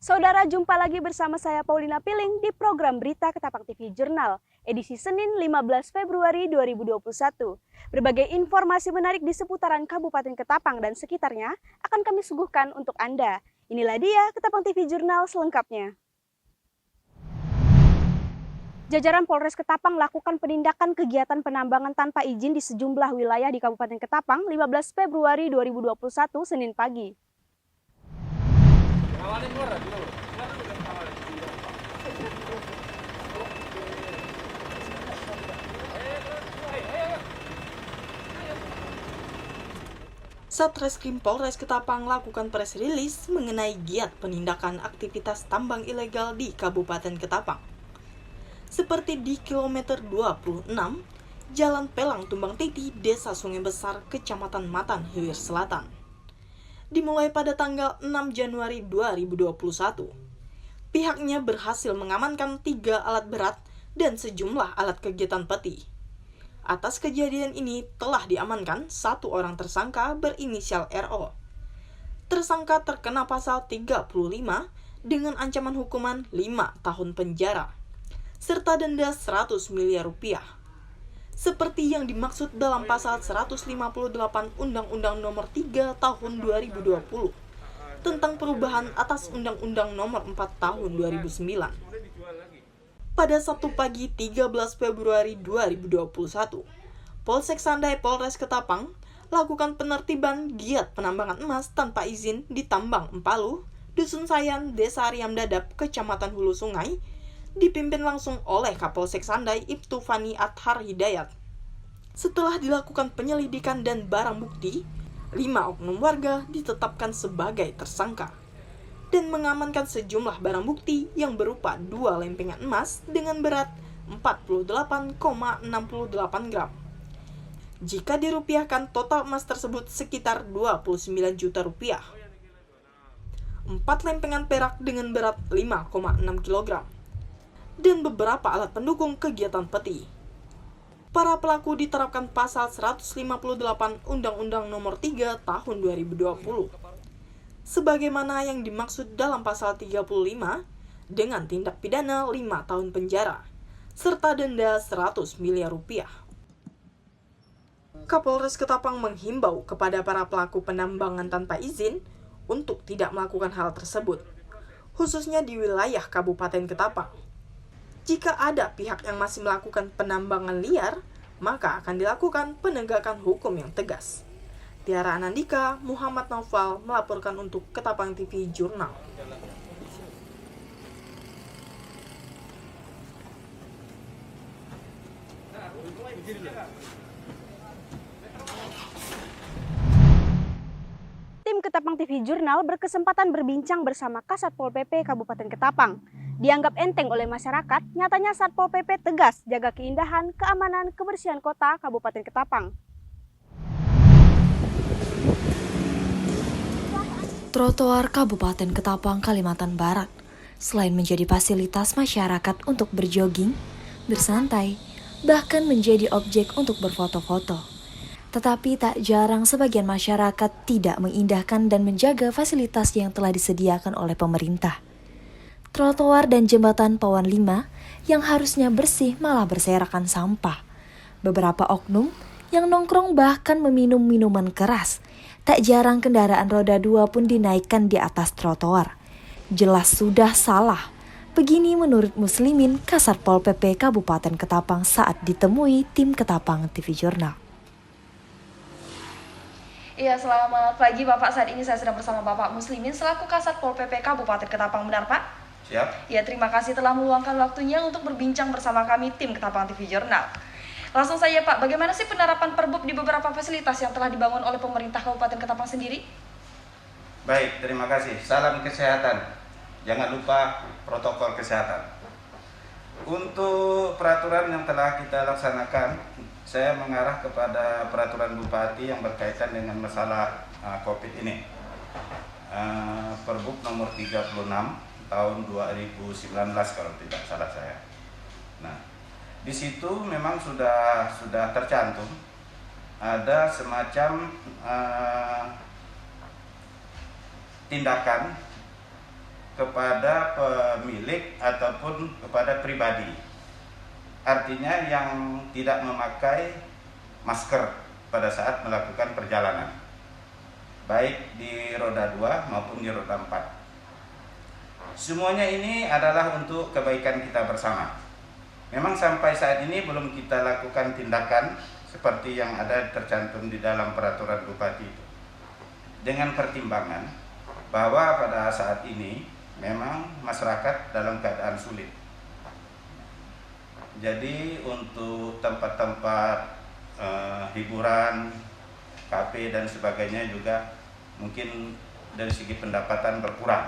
Saudara, jumpa lagi bersama saya Paulina Piling di program Berita Ketapang TV Jurnal, edisi Senin 15 Februari 2021. Berbagai informasi menarik di seputaran Kabupaten Ketapang dan sekitarnya akan kami suguhkan untuk Anda. Inilah dia Ketapang TV Jurnal selengkapnya. Jajaran Polres Ketapang lakukan penindakan kegiatan penambangan tanpa izin di sejumlah wilayah di Kabupaten Ketapang 15 Februari 2021 Senin pagi. Satreskrim Polres Ketapang lakukan press release mengenai giat penindakan aktivitas tambang ilegal di Kabupaten Ketapang. Seperti di kilometer 26, Jalan Pelang Tumbang Titi, Desa Sungai Besar, Kecamatan Matan, Hilir Selatan. Dimulai pada tanggal 6 Januari 2021. Pihaknya berhasil mengamankan 3 alat berat dan sejumlah alat kegiatan peti. Atas kejadian ini telah diamankan 1 orang tersangka berinisial RO. Tersangka terkena pasal 35 dengan ancaman hukuman 5 tahun penjara, serta denda 100 miliar rupiah. Seperti yang dimaksud dalam pasal 158 Undang-Undang Nomor 3 Tahun 2020 tentang perubahan atas Undang-Undang Nomor 4 Tahun 2009. Pada Sabtu pagi 13 Februari 2021, Polsek Sandai Polres Ketapang lakukan penertiban giat penambangan emas tanpa izin di Tambang Empalu, Dusun Sayan, Desa Riam Dadap, Kecamatan Hulu Sungai, dipimpin langsung oleh Kapolsek Sandai Ibtu Fani Athar Hidayat. Setelah dilakukan penyelidikan dan barang bukti, 5 oknum warga ditetapkan sebagai tersangka dan mengamankan sejumlah barang bukti yang berupa 2 lempengan emas dengan berat 48,68 gram. Jika dirupiahkan, total emas tersebut sekitar 29 juta rupiah. 4 lempengan perak dengan berat 5,6 kg. Dan beberapa alat pendukung kegiatan peti. Para pelaku diterapkan pasal 158 Undang-Undang Nomor 3 Tahun 2020. Sebagaimana yang dimaksud dalam pasal 35 dengan tindak pidana 5 tahun penjara serta denda 100 miliar rupiah. Kapolres Ketapang menghimbau kepada para pelaku penambangan tanpa izin untuk tidak melakukan hal tersebut, khususnya di wilayah Kabupaten Ketapang. Jika ada pihak yang masih melakukan penambangan liar, maka akan dilakukan penegakan hukum yang tegas. Tiara Anandika, Muhammad Naufal melaporkan untuk Ketapang TV Jurnal. Tim Ketapang TV Jurnal berkesempatan berbincang bersama Kasat Pol PP Kabupaten Ketapang. Dianggap enteng oleh masyarakat, nyatanya Satpol PP tegas jaga keindahan, keamanan, kebersihan kota Kabupaten Ketapang. Trotoar Kabupaten Ketapang, Kalimantan Barat, selain menjadi fasilitas masyarakat untuk berjoging, bersantai, bahkan menjadi objek untuk berfoto-foto. Tetapi tak jarang sebagian masyarakat tidak mengindahkan dan menjaga fasilitas yang telah disediakan oleh pemerintah. Trotoar dan jembatan Pawan 5 yang harusnya bersih malah berserakan sampah. Beberapa oknum yang nongkrong bahkan meminum minuman keras. Tak jarang kendaraan roda 2 pun dinaikkan di atas trotoar. Jelas sudah salah. Begini menurut Muslimin, Kasat Pol PP Kabupaten Ketapang saat ditemui tim Ketapang TV Jurnal. Iya, selamat pagi Bapak. Saat ini saya sedang bersama Bapak Muslimin selaku Kasat Pol PP Kabupaten Ketapang, benar Pak? Siap. Ya, terima kasih telah meluangkan waktunya untuk berbincang bersama kami tim Ketapang TV Jurnal. Langsung saja Pak, bagaimana sih penerapan Perbup di beberapa fasilitas yang telah dibangun oleh pemerintah Kabupaten Ketapang sendiri? Baik, terima kasih. Salam kesehatan. Jangan lupa protokol kesehatan. Untuk peraturan yang telah kita laksanakan, saya mengarah kepada peraturan Bupati yang berkaitan dengan masalah COVID ini. Perbup nomor 36 tahun 2019 kalau tidak salah saya. Nah, di situ memang sudah tercantum ada semacam tindakan kepada pemilik ataupun kepada pribadi. Artinya yang tidak memakai masker pada saat melakukan perjalanan, baik di roda 2 maupun di roda 4. Semuanya ini adalah untuk kebaikan kita bersama. Memang sampai saat ini belum kita lakukan tindakan seperti yang ada tercantum di dalam peraturan bupati itu, dengan pertimbangan bahwa pada saat ini memang masyarakat dalam keadaan sulit. Jadi untuk tempat-tempat hiburan, kafe dan sebagainya juga mungkin dari segi pendapatan berkurang.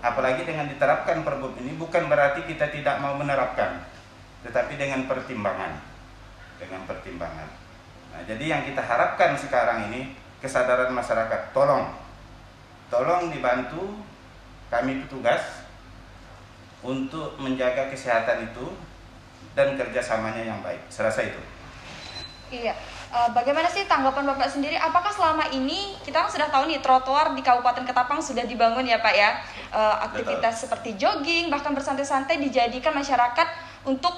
Apalagi dengan diterapkan Perbup ini bukan berarti kita tidak mau menerapkan, tetapi dengan pertimbangan. Nah, jadi yang kita harapkan sekarang ini kesadaran masyarakat, tolong dibantu kami petugas untuk menjaga kesehatan itu dan kerjasamanya yang baik. Serasa itu. Iya. Bagaimana sih tanggapan Bapak sendiri? Apakah selama ini kita kan sudah tahu nih trotoar di Kabupaten Ketapang sudah dibangun ya Pak ya, aktivitas seperti jogging bahkan bersantai-santai dijadikan masyarakat untuk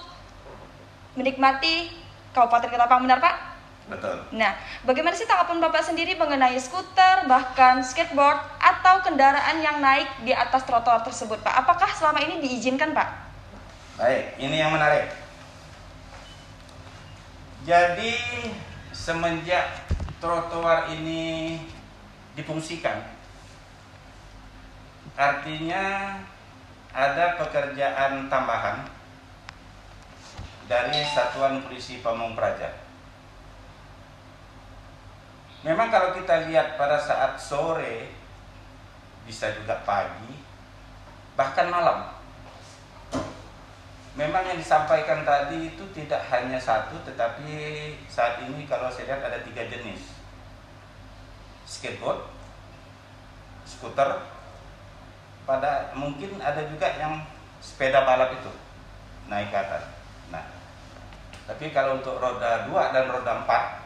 menikmati Kabupaten Ketapang, benar Pak? Betul. Nah, bagaimana sih tanggapan Bapak sendiri mengenai skuter bahkan skateboard atau kendaraan yang naik di atas trotoar tersebut Pak? Apakah selama ini diizinkan Pak? Baik, ini yang menarik. Jadi semenjak trotoar ini difungsikan, artinya ada pekerjaan tambahan dari Satuan Polisi Pamung Praja. Memang kalau kita lihat pada saat sore, bisa juga pagi, bahkan malam, memang yang disampaikan tadi itu tidak hanya satu, tetapi saat ini kalau saya lihat ada 3 jenis. Skateboard, skuter, mungkin ada juga yang sepeda balap itu naik ke atas. Nah, tapi kalau untuk roda 2 dan roda 4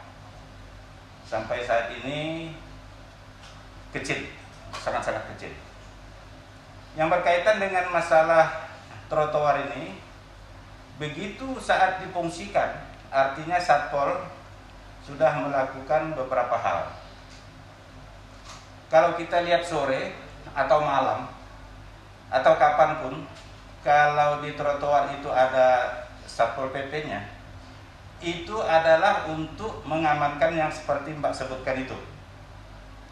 sampai saat ini kecil, sangat-sangat kecil. Yang berkaitan dengan masalah trotoar ini, begitu saat difungsikan, artinya Satpol sudah melakukan beberapa hal. Kalau kita lihat sore atau malam atau kapanpun, kalau di trotoar itu ada Satpol PP-nya, itu adalah untuk mengamankan yang seperti Mbak sebutkan itu.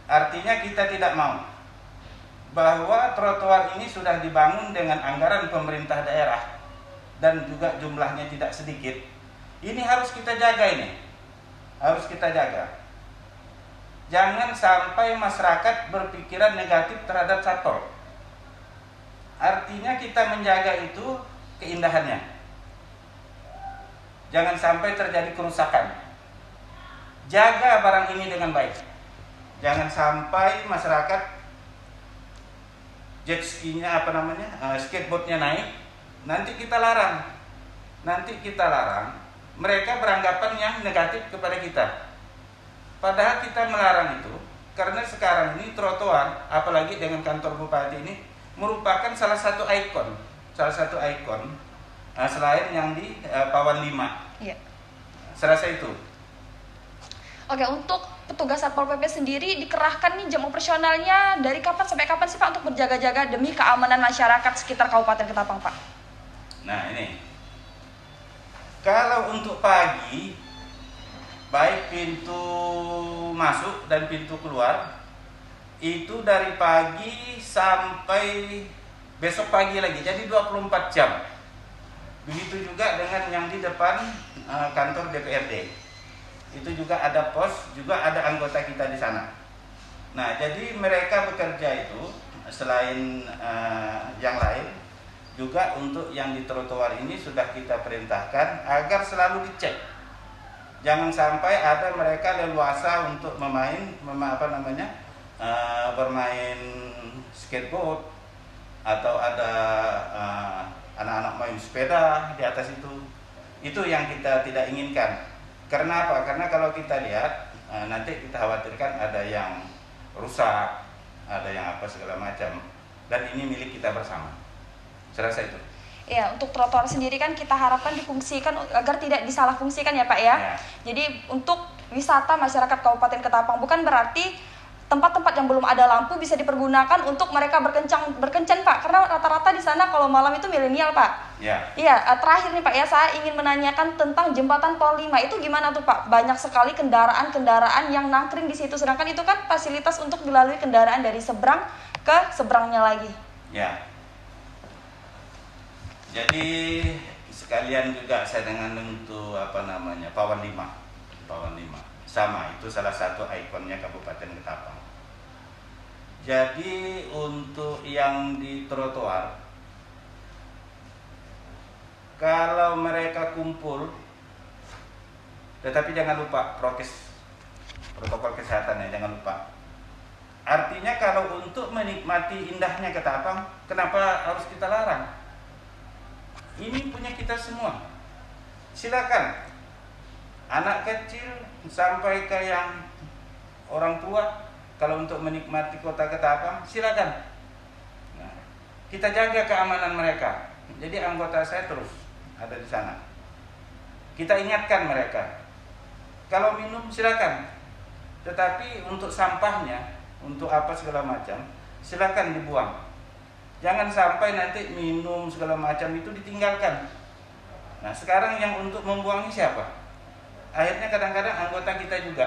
Artinya kita tidak mau bahwa trotoar ini sudah dibangun dengan anggaran pemerintah daerah dan juga jumlahnya tidak sedikit. Ini harus kita jaga ini. Harus kita jaga. Jangan sampai masyarakat berpikiran negatif terhadap Satpol. Artinya kita menjaga itu keindahannya. Jangan sampai terjadi kerusakan. Jaga barang ini dengan baik. Jangan sampai masyarakat jet ski-nya skateboardnya naik, nanti kita larang. Mereka beranggapan yang negatif kepada kita. Padahal kita melarang itu karena sekarang ini trotoar, apalagi dengan kantor bupati ini, merupakan salah satu ikon selain yang di Pawan 5. Iya. Serasa itu. Oke, untuk petugas Satpol PP sendiri dikerahkan nih jam operasionalnya dari kapan sampai kapan sih Pak untuk berjaga-jaga demi keamanan masyarakat sekitar Kabupaten Ketapang Pak? Nah ini, kalau untuk pagi, baik pintu masuk dan pintu keluar, itu dari pagi sampai besok pagi lagi, jadi 24 jam. Begitu juga dengan yang di depan kantor DPRD. Itu juga ada pos, juga ada anggota kita di sana. Nah, jadi mereka bekerja itu selain yang lain, juga untuk yang di trotoar ini sudah kita perintahkan agar selalu dicek. Jangan sampai ada mereka leluasa untuk bermain skateboard atau ada anak-anak main sepeda di atas itu. Itu yang kita tidak inginkan. Karena apa? Karena kalau kita lihat nanti kita khawatirkan ada yang rusak, ada yang apa segala macam. dan ini milik kita bersama. Saya rasa itu. Ya, untuk trotoar sendiri kan kita harapkan difungsikan agar tidak disalahfungsikan ya Pak ya. Jadi untuk wisata masyarakat Kabupaten Ketapang, bukan berarti tempat-tempat yang belum ada lampu bisa dipergunakan untuk mereka berkencan Pak, karena rata-rata di sana kalau malam itu milenial Pak. Iya, terakhir nih Pak ya, saya ingin menanyakan tentang jembatan Pol 5 itu gimana tuh Pak? Banyak sekali kendaraan-kendaraan yang nangkring di situ, sedangkan itu kan fasilitas untuk dilalui kendaraan dari seberang ke seberangnya lagi. Ya. Jadi sekalian juga saya dengan untuk Pawan 5. Sama, itu salah satu ikonnya Kabupaten Ketapang. Jadi untuk yang di trotoar, kalau mereka kumpul, tetapi jangan lupa protokol kesehatannya, jangan lupa. Artinya kalau untuk menikmati indahnya Ketapang, kenapa harus kita larang? Ini punya kita semua. Silakan. Anak kecil sampai ke yang orang tua, kalau untuk menikmati kota Ketapang, silakan. Nah, kita jaga keamanan mereka. Jadi anggota saya terus ada di sana. Kita ingatkan mereka. Kalau minum silakan. Tetapi untuk sampahnya, untuk apa segala macam, silakan dibuang. Jangan sampai nanti minum segala macam itu ditinggalkan. Nah, sekarang yang untuk membuangnya siapa? Akhirnya kadang-kadang anggota kita juga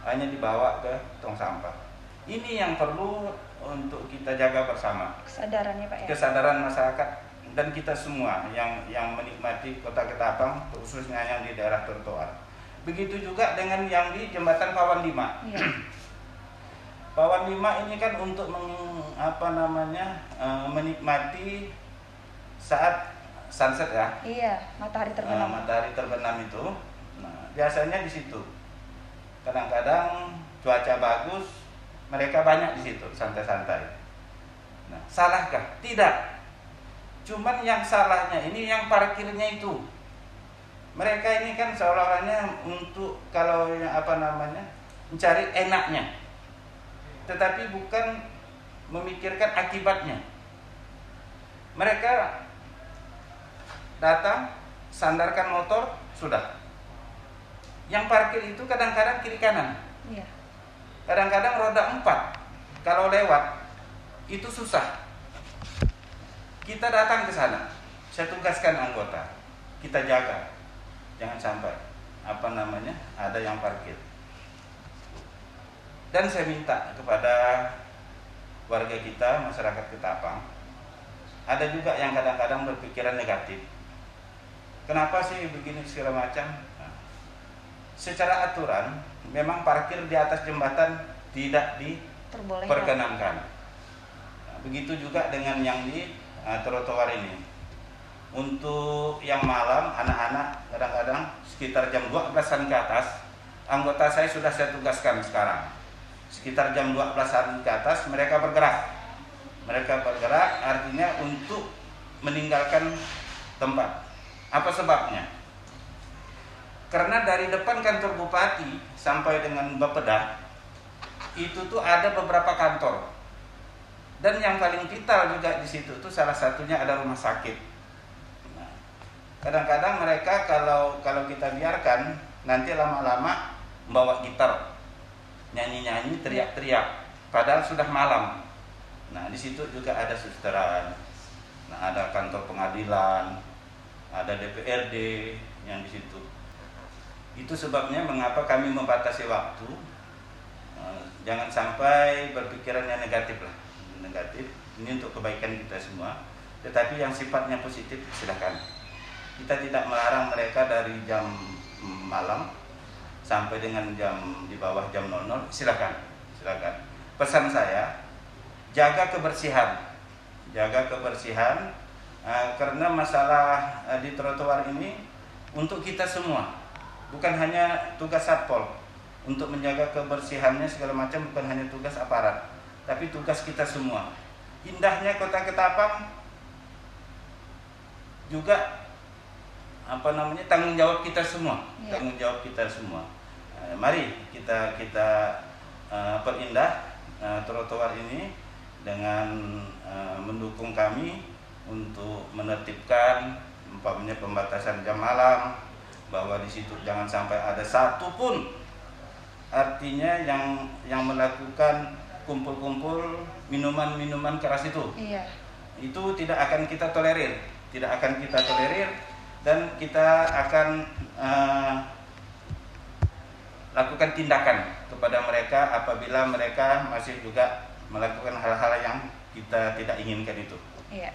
hanya dibawa ke tong sampah. Ini yang perlu untuk kita jaga bersama. Kesadarannya Pak ya. Kesadaran masyarakat dan kita semua yang menikmati kota Ketapang, khususnya yang di daerah trotoar. Begitu juga dengan yang di jembatan Pawan 5. Iya. Pawan 5 ini kan untuk menikmati saat sunset ya. Iya, matahari terbenam. Matahari terbenam itu. Nah, biasanya di situ. Kadang-kadang cuaca bagus, mereka banyak di situ santai-santai. Nah, salahkah? Tidak. Cuman yang salahnya ini yang parkirnya itu. Mereka ini kan seolah-olahnya untuk mencari enaknya. Tetapi bukan memikirkan akibatnya. Mereka datang, sandarkan motor, sudah. Yang parkir itu kadang-kadang kiri kanan. Iya. Kadang-kadang roda 4. Kalau lewat, itu susah. Kita datang ke sana. Saya tugaskan anggota. Kita jaga. Jangan sampai ada yang parkir. Dan saya minta kepada warga kita, masyarakat Ketapang, ada juga yang kadang-kadang berpikiran negatif. Kenapa sih begini segala macam? Nah, secara aturan, memang parkir di atas jembatan tidak diperkenankan. Nah, begitu juga dengan yang di trotoar ini. Untuk yang malam, anak-anak kadang-kadang sekitar jam 12-an ke atas, anggota saya sudah saya tugaskan sekarang. Sekitar jam 12-an ke atas mereka bergerak. Mereka bergerak artinya untuk meninggalkan tempat. Apa sebabnya? Karena dari depan kantor bupati sampai dengan Bapeda itu tuh ada beberapa kantor. Dan yang paling vital juga di situ tuh salah satunya ada rumah sakit. Nah, kadang-kadang mereka kalau kita biarkan nanti lama-lama membawa gitar, nyanyi-nyanyi, teriak-teriak, padahal sudah malam. Nah, di situ juga ada susteran, nah, ada kantor pengadilan, ada DPRD yang di situ. Itu sebabnya mengapa kami membatasi waktu. Jangan sampai berpikiran yang negatif lah. Negatif, ini untuk kebaikan kita semua. Tetapi yang sifatnya positif silakan. Kita tidak melarang mereka dari jam malam sampai dengan di bawah jam 00, silakan. Pesan saya, jaga kebersihan, karena masalah di trotoar ini untuk kita semua, bukan hanya tugas satpol untuk menjaga kebersihannya segala macam, bukan hanya tugas aparat, tapi tugas kita semua. Indahnya kota Ketapang juga tanggung jawab kita semua, Mari kita perindah trotoar ini dengan mendukung kami untuk menertibkan umpamanya pembatasan jam malam, bahwa di situ jangan sampai ada satu pun artinya yang melakukan kumpul-kumpul minuman keras itu. Iya. Itu tidak akan kita tolerir, dan kita akan lakukan tindakan kepada mereka apabila mereka masih juga melakukan hal-hal yang kita tidak inginkan itu. Iya.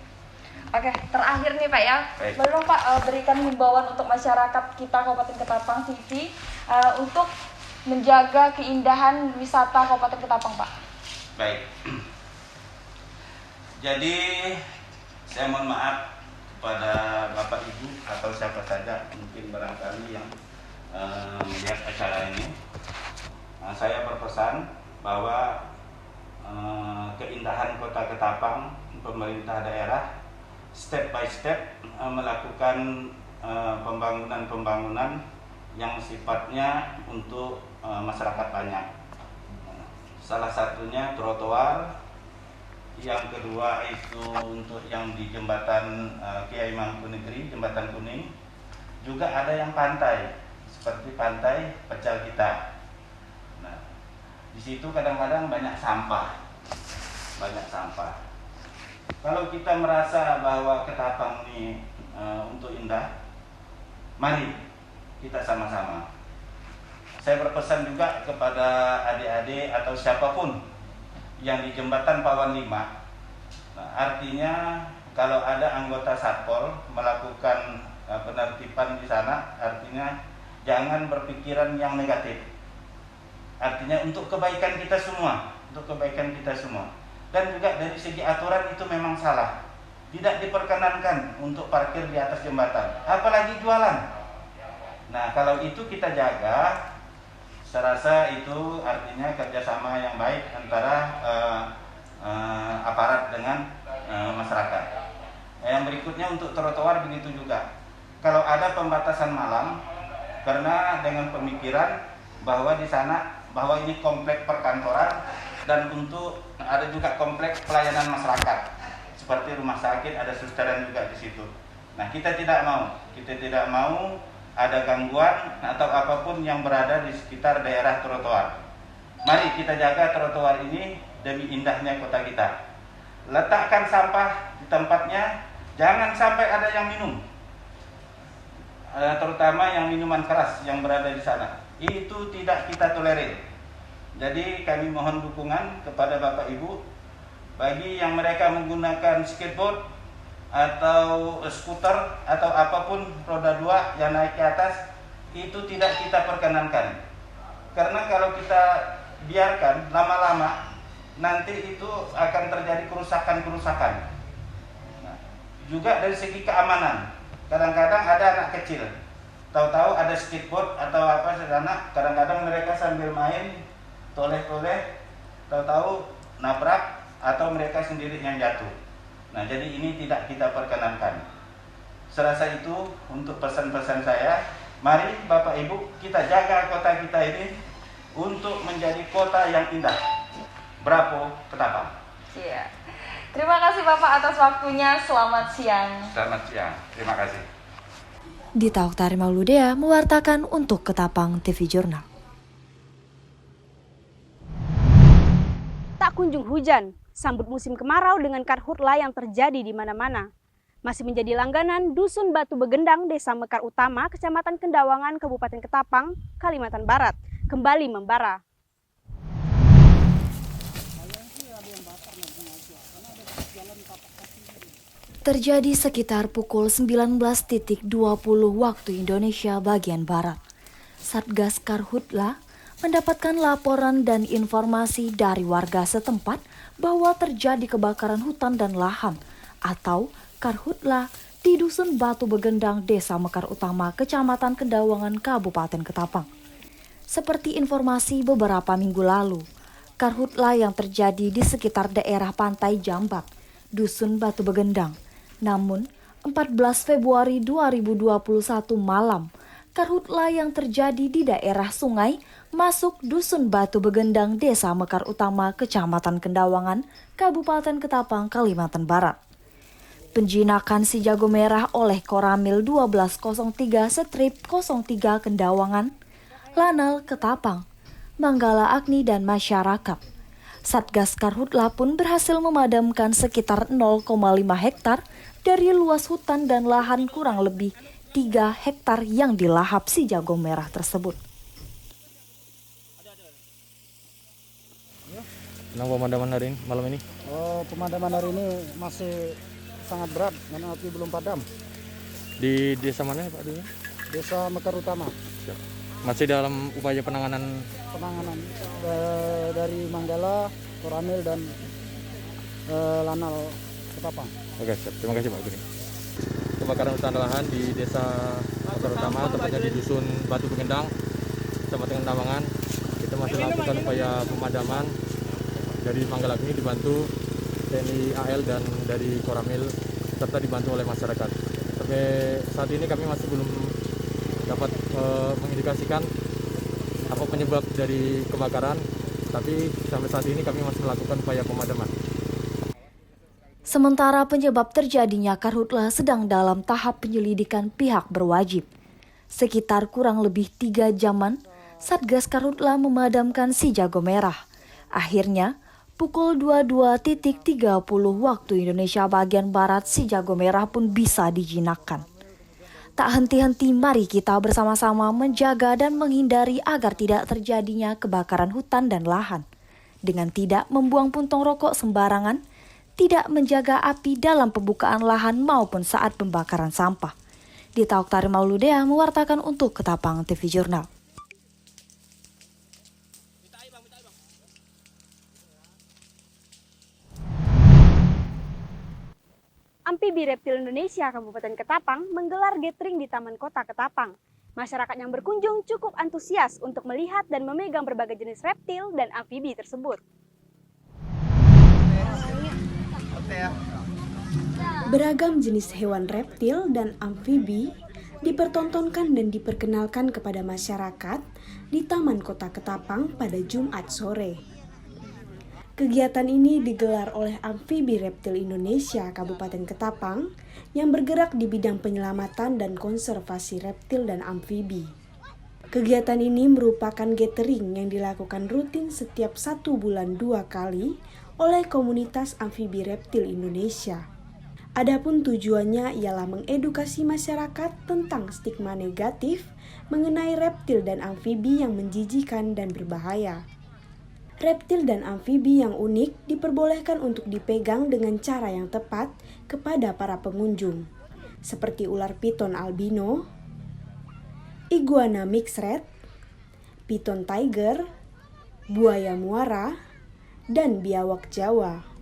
Oke, terakhir nih Pak ya, Baik. boleh dong Pak berikan himbauan untuk masyarakat kita Kabupaten Ketapang TV untuk menjaga keindahan wisata Kabupaten Ketapang Pak. Baik. Jadi saya mohon maaf kepada Bapak Ibu atau siapa saja mungkin barangkali yang melihat acara ini. Saya berpesan bahwa keindahan Kota Ketapang, pemerintah daerah step by step melakukan pembangunan yang sifatnya untuk masyarakat banyak. Salah satunya trotoar, yang kedua itu untuk yang di jembatan Kiai Mangkunegara, jembatan kuning, juga ada yang pantai seperti pantai Pecal kita. Nah, di situ kadang-kadang banyak sampah. Kalau kita merasa bahwa Ketapang ini untuk indah, mari kita sama-sama. Saya berpesan juga kepada adik-adik atau siapapun yang di jembatan Pawan 5. Nah, artinya kalau ada anggota Satpol melakukan penertiban di sana, artinya jangan berpikiran yang negatif. Artinya untuk kebaikan kita semua, Dan juga dari segi aturan itu memang salah. Tidak diperkenankan untuk parkir di atas jembatan, apalagi jualan. Nah, kalau itu kita jaga, saya rasa itu artinya kerjasama yang baik antara aparat dengan masyarakat. Yang berikutnya untuk trotoar begitu juga. Kalau ada pembatasan malam, karena dengan pemikiran bahwa di sana bahwa ini komplek perkantoran dan untuk ada juga kompleks pelayanan masyarakat seperti rumah sakit, ada susteran juga di situ. Nah, kita tidak mau ada gangguan atau apapun yang berada di sekitar daerah trotoar. Mari kita jaga trotoar ini demi indahnya kota kita. Letakkan sampah di tempatnya, jangan sampai ada yang minum. Terutama yang minuman keras yang berada di sana. Itu tidak kita tolerir. Jadi kami mohon dukungan kepada Bapak Ibu bagi yang mereka menggunakan skateboard atau skuter atau apapun roda 2 yang naik ke atas, itu tidak kita perkenankan. Karena kalau kita biarkan lama-lama nanti itu akan terjadi kerusakan. Nah, juga dari segi keamanan, kadang-kadang ada anak kecil, tahu-tahu ada skateboard atau apa sedana, kadang-kadang mereka sambil main toleh-toleh, tahu-tahu nabrak atau mereka sendiri yang jatuh. Nah, jadi ini tidak kita perkenankan. Serasa itu untuk pesan-pesan saya, mari Bapak Ibu kita jaga kota kita ini untuk menjadi kota yang indah. Bravo Ketapang. Iya. Terima kasih Bapak atas waktunya. Selamat siang. Selamat siang. Terima kasih. Dita Oktari Mauludea mewartakan untuk Ketapang TV Jurnal. Tak kunjung hujan, sambut musim kemarau dengan karhutla yang terjadi di mana-mana. Masih menjadi langganan Dusun Batu Begendang, Desa Mekar Utama, Kecamatan Kendawangan, Kabupaten Ketapang, Kalimantan Barat, kembali membara. Terjadi sekitar pukul 19.20 waktu Indonesia bagian Barat. Satgas Karhutla mendapatkan laporan dan informasi dari warga setempat bahwa terjadi kebakaran hutan dan lahan atau Karhutla di Dusun Batu Begendang, Desa Mekar Utama, Kecamatan Kendawangan, Kabupaten Ketapang. Seperti informasi beberapa minggu lalu, Karhutla yang terjadi di sekitar daerah Pantai Jambak, Dusun Batu Begendang. Namun, 14 Februari 2021 malam, karhutla yang terjadi di daerah sungai masuk Dusun Batu Begendang, Desa Mekar Utama, Kecamatan Kendawangan, Kabupaten Ketapang, Kalimantan Barat. Penjinakan si jago merah oleh Koramil 1203/03 Kendawangan, Lanal Ketapang, Manggala Agni dan masyarakat. Satgas Karhutla pun berhasil memadamkan sekitar 0,5 hektar dari luas hutan dan lahan kurang lebih 3 hektar yang dilahap si jago merah tersebut. Kenapa pemadaman hari ini, malam ini? Pemadaman hari ini masih sangat berat karena api belum padam. Di desa mana Pak dulu? Desa Mekar Utama. Masih dalam upaya penanganan. Dari Manggala, Koramil dan Lanal Ketapang. Oke, siap. Terima kasih Pak Guni. Kebakaran hutan dan lahan di desa Mekar Utama, tepatnya di Dusun Batu Begendang, Kecamatan Kendawangan. Kita masih lakukan upaya pemadaman dari Manggala Agni dibantu TNI AL dan dari Koramil serta dibantu oleh masyarakat. Sampai saat ini kami masih belum dapat mengindikasikan apa penyebab dari kebakaran, tapi sampai saat ini kami masih melakukan upaya pemadaman. Sementara penyebab terjadinya karhutla sedang dalam tahap penyelidikan pihak berwajib. Sekitar kurang lebih 3 jaman, Satgas Karhutla memadamkan si jago merah. Akhirnya, pukul 22.30 waktu Indonesia bagian Barat, si jago merah pun bisa dijinakkan. Tak henti-henti, mari kita bersama-sama menjaga dan menghindari agar tidak terjadinya kebakaran hutan dan lahan. Dengan tidak membuang puntung rokok sembarangan, tidak menjaga api dalam pembukaan lahan maupun saat pembakaran sampah. Dita Oktari Mauludea mewartakan untuk Ketapang TV Jurnal. Amfibi Reptil Indonesia Kabupaten Ketapang menggelar gathering di Taman Kota Ketapang. Masyarakat yang berkunjung cukup antusias untuk melihat dan memegang berbagai jenis reptil dan amfibi tersebut. Beragam jenis hewan reptil dan amfibi dipertontonkan dan diperkenalkan kepada masyarakat di Taman Kota Ketapang pada Jumat sore. Kegiatan ini digelar oleh Amfibi Reptil Indonesia Kabupaten Ketapang yang bergerak di bidang penyelamatan dan konservasi reptil dan amfibi. Kegiatan ini merupakan gathering yang dilakukan rutin setiap 1 bulan 2 kali oleh komunitas Amfibi Reptil Indonesia. Adapun tujuannya ialah mengedukasi masyarakat tentang stigma negatif mengenai reptil dan amfibi yang menjijikan dan berbahaya. Reptil dan amfibi yang unik diperbolehkan untuk dipegang dengan cara yang tepat kepada para pengunjung, seperti ular piton albino, iguana mixed red, piton tiger, buaya muara, dan biawak Jawa.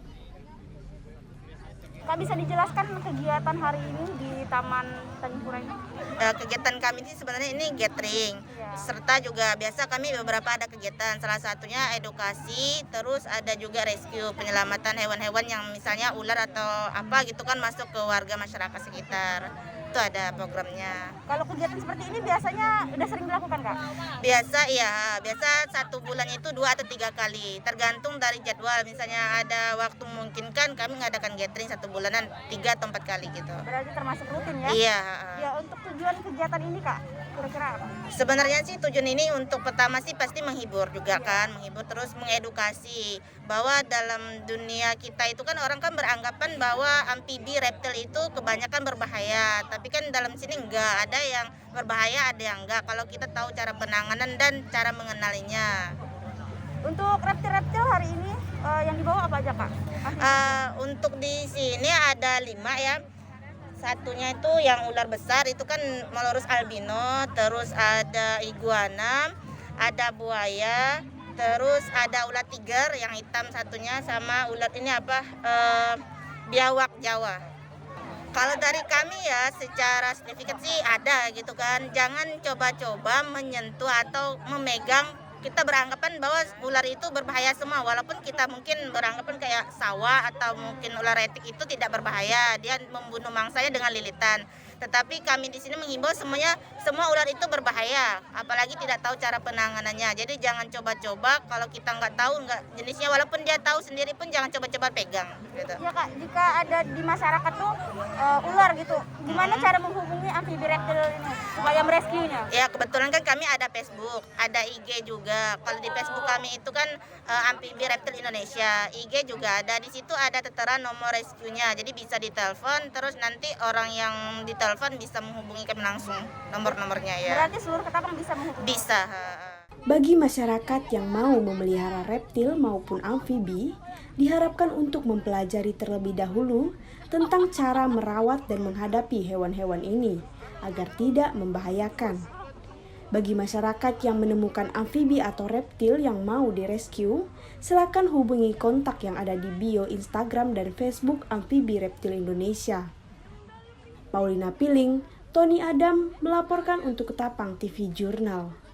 Kak, bisa dijelaskan kegiatan hari ini di Taman Tanjung Pura ini? Kegiatan kami ini sebenarnya ini gathering, serta juga biasa kami beberapa ada kegiatan, salah satunya edukasi, terus ada juga rescue, penyelamatan hewan-hewan yang misalnya ular atau apa gitu kan masuk ke warga masyarakat sekitar. Itu ada programnya. Kalau kegiatan seperti ini biasanya udah sering dilakukan, Kak? Biasa 1 bulan itu 2 atau 3 kali, tergantung dari jadwal. Misalnya ada waktu memungkinkan kami mengadakan gathering 1 bulanan 3 atau 4 kali gitu. Berarti termasuk rutin ya? Iya. Ya, untuk tujuan kegiatan ini, Kak, kira-kira apa? Sebenarnya sih tujuan ini untuk pertama sih pasti menghibur juga kan, menghibur terus mengedukasi bahwa dalam dunia kita itu kan orang kan beranggapan bahwa amfibi reptil itu kebanyakan berbahaya, tapi kan dalam sini enggak, ada yang berbahaya ada yang enggak kalau kita tahu cara penanganan dan cara mengenalinya. Untuk reptil-reptil hari ini yang dibawa apa aja, Kak? Untuk di sini ada 5 ya. Satunya itu yang ular besar itu kan Molorus albino, terus ada iguana, ada buaya, terus ada ular tiger yang hitam satunya, sama ular ini biawak Jawa. Kalau dari kami ya secara signifikan sih ada gitu kan. Jangan coba-coba menyentuh atau memegang. Kita beranggapan bahwa ular itu berbahaya semua, walaupun kita mungkin beranggapan kayak sawa atau mungkin ular retik itu tidak berbahaya, dia membunuh mangsanya dengan lilitan. Tetapi kami di sini menghimbau semua ular itu berbahaya, apalagi tidak tahu cara penanganannya. Jadi jangan coba-coba kalau kita nggak tahu jenisnya, walaupun dia tahu sendiri pun jangan coba-coba pegang. Gitu. Ya Kak, jika ada di masyarakat tuh ular gitu, gimana cara menghubungi amfibi reptil ini supaya merescue-nya? Ya kebetulan kan kami ada Facebook, ada IG juga. Kalau di Facebook kami itu kan Amfibi Reptil Indonesia, IG juga ada. Di situ ada tertera nomor rescue-nya, jadi bisa ditelepon. Terus nanti orang yang ditelepon bisa menghubungi kami langsung nomor-nomornya ya. Berarti seluruh Ketapang bisa menghubungi? Bisa. Bagi masyarakat yang mau memelihara reptil maupun amfibi, diharapkan untuk mempelajari terlebih dahulu tentang cara merawat dan menghadapi hewan-hewan ini agar tidak membahayakan. Bagi masyarakat yang menemukan amfibi atau reptil yang mau direscue, silakan hubungi kontak yang ada di bio Instagram dan Facebook Amfibi Reptil Indonesia. Paulina Piling, Tony Adam melaporkan untuk Ketapang TV Jurnal.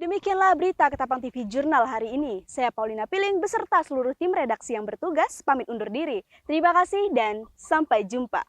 Demikianlah berita Ketapang TV Jurnal hari ini. Saya Paulina Piling beserta seluruh tim redaksi yang bertugas pamit undur diri. Terima kasih dan sampai jumpa.